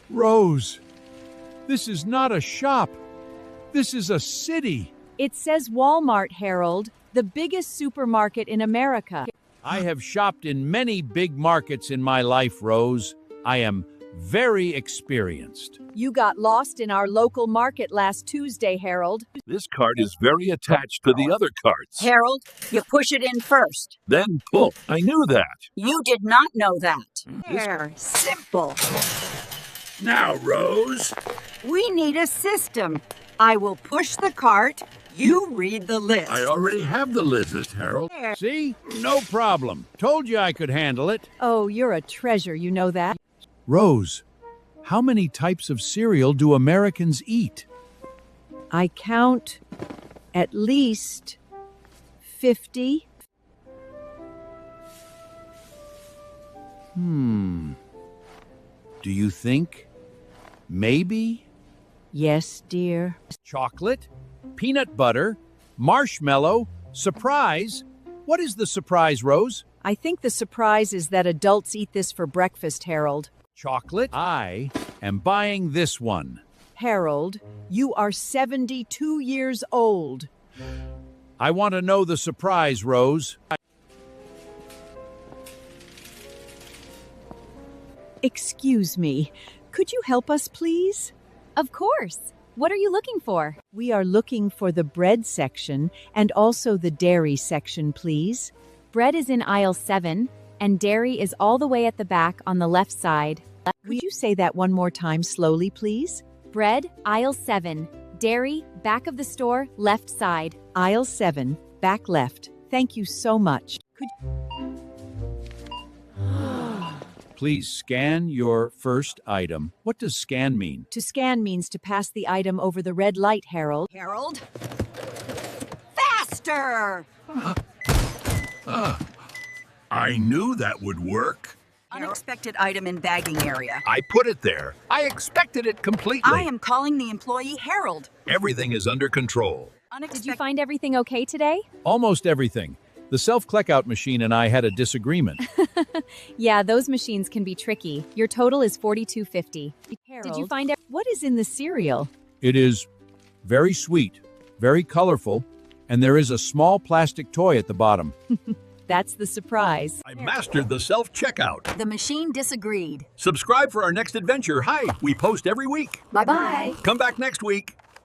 Rose, this is not a shop. This is a city. It says Walmart, Harold, the biggest supermarket in America. I have shopped in many big markets in my life, Rose. I am very experienced. You got lost in our local market last Tuesday, Harold. This cart is very attached to the other carts. Harold, you push it in first. Then pull. I knew that. You did not know that. There, simple. Now, Rose. We need a system. I will push the cart. You read the list. I already have the list, Harold. There. See? No problem. Told you I could handle it. Oh, you're a treasure, you know that? Rose, how many types of cereal do Americans eat? I count at least 50. Do you think? Maybe? Yes, dear. Chocolate? Peanut butter? Marshmallow? Surprise? What is the surprise, Rose? I think the surprise is that adults eat this for breakfast, Harold. Chocolate? I am buying this one. Harold, you are 72 years old. I want to know the surprise, Rose. Excuse me, could you help us, please? Of course. What are you looking for? We are looking for the bread section and also the dairy section, please. Bread is in aisle 7, and dairy is all the way at the back on the left side. Could you say that one more time slowly, please? Bread, aisle 7. Dairy, back of the store, left side. Aisle 7, back left. Thank you so much. Please scan your first item. What does scan mean? To scan means to pass the item over the red light, Harold. Harold? Faster! I knew that would work. Unexpected item in bagging area. I put it there. I expected it completely. I am calling the employee Harold. Everything is under control. Did you find everything okay today? Almost everything. The self-checkout machine and I had a disagreement. Yeah, those machines can be tricky. Your total is $42.50. Did you find What is in the cereal? It is very sweet, very colorful, and there is a small plastic toy at the bottom. That's the surprise. I mastered the self-checkout. The machine disagreed. Subscribe for our next adventure. Hi, we post every week. Bye-bye. Come back next week.